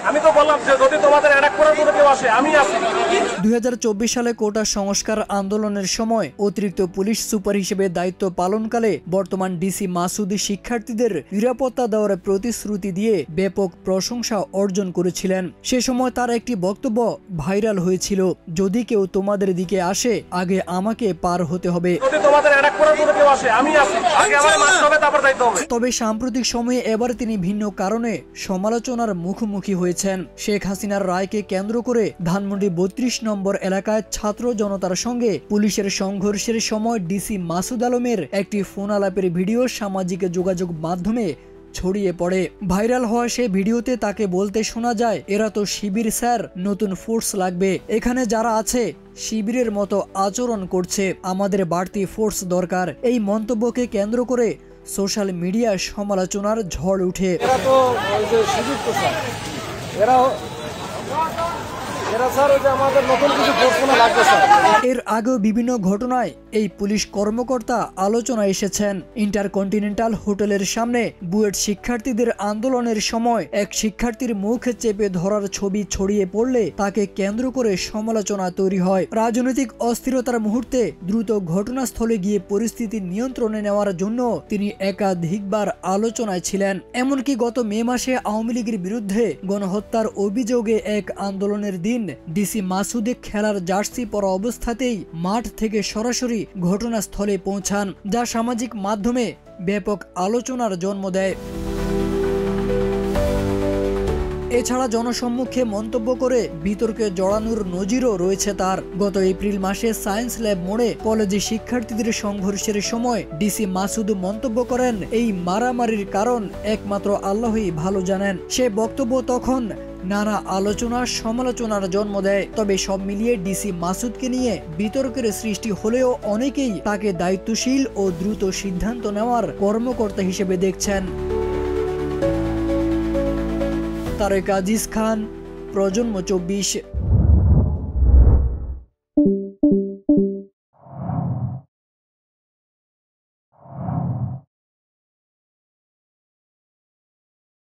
আমি তো বললাম যে যদি তোমাদের অ্যাটাক করার জন্য কেউ আসে আমি আছি। 2024 সালে কোটা সংস্কার আন্দোলনের সময় অতিরিক্ত পুলিশ সুপার হিসেবে দায়িত্ব পালনকালে বর্তমান ডিসি মাসুদ শিক্ষার্থীদের নিরাপত্তা দেওয়ার প্রতিশ্রুতি দিয়ে ব্যাপক প্রশংসা অর্জন করেছিলেন। সে সময় তার একটি বক্তব্য ভাইরাল হয়েছিল, যদি কেউ তোমাদের দিকে আসে আগে আমাকে পার হতে হবে। যদি তোমাদের অ্যাটাক করার জন্য কেউ আসে আমি আছি, আগে আমাকে মারতে হবে তারপর যাইতে হবে। তবে সাম্প্রতিক সময়ে এবার তিনি ভিন্ন কারণে সমালোচনার মুখোমুখি হয়েছেন। শেখ হাসিনার রায়কে কেন্দ্র করে ধানমন্ডি 32 নম্বর এলাকায় ছাত্র জনতার সঙ্গে পুলিশের সংঘর্ষের সময় ডিসি মাসুদ আলমের একটি ফোন আলাপের ভিডিও সামাজিক যোগাযোগ মাধ্যমে ছড়িয়ে পড়ে। ভাইরাল হওয়া সেই ভিডিওতে তাকে বলতে শোনা যায়, এরা তো শিবির স্যার, নতুন ফোর্স লাগবে, এখানে যারা আছে শিবিরের মতো আচরণ করছে, আমাদের বাড়তি ফোর্স দরকার। এই মন্তব্যকে কেন্দ্র করে সোশ্যাল মিডিয়ায় সমালোচনার ঝড় উঠে। এরা তো ওই যে শিবির তো স্যার, এরা স্যার ওই যে আমাদের নতুন কিছু ফোর্স মনে লাগবে স্যার। এর আগেও বিভিন্ন ঘটনায় এই পুলিশ কর্মকর্তা আলোচনায় এসেছেন। ইন্টারকন্টিনেন্টাল হোটেলের সামনে বুয়েট শিক্ষার্থীদের আন্দোলনের সময় এক শিক্ষার্থীর মুখ চেপে ধরার ছবি ছড়িয়ে পড়লে তাকে কেন্দ্র করে সমালোচনা তৈরি হয়। রাজনৈতিক অস্থিরতার মুহূর্তে দ্রুত ঘটনাস্থলে গিয়ে পরিস্থিতি নিয়ন্ত্রণে নেওয়ার জন্য তিনি একাধিকবার আলোচনায় ছিলেন। এমনকি গত মে মাসে আওয়ামী লীগের বিরুদ্ধে গণহত্যার অভিযোগে এক আন্দোলনের দিন ডিসি মাসুদে খেলার জার্সি পরা অবস্থাতেই মাঠ থেকে সরাসরি ঘটনাস্থলে পৌঁছান, যা সামাজিক মাধ্যমে ব্যাপক আলোচনার জন্ম দেয়। এছাড়া জনসম্মুখে মন্তব্য করে বিতর্কে জড়ানোর নজিরও রয়েছে তার। গত এপ্রিল মাসে সায়েন্স ল্যাব মোড়ে কলেজে শিক্ষার্থীদের সংঘর্ষের সময় ডিসি মাসুদ মন্তব্য করেন, এই মারামারির কারণ একমাত্র আল্লাহই ভালো জানেন। সে বক্তব্য তখন নানা আলোচনা সমালোচনার জন্ম দেয়। তবে সব মিলিয়ে ডিসি মাসুদকে নিয়ে বিতর্কের সৃষ্টি হলেও অনেকেই তাকে দায়িত্বশীল ও দ্রুত সিদ্ধান্ত নেওয়ার কর্মকর্তা হিসেবে দেখছেন। তারেক আজিজ খান, প্রজন্ম 24।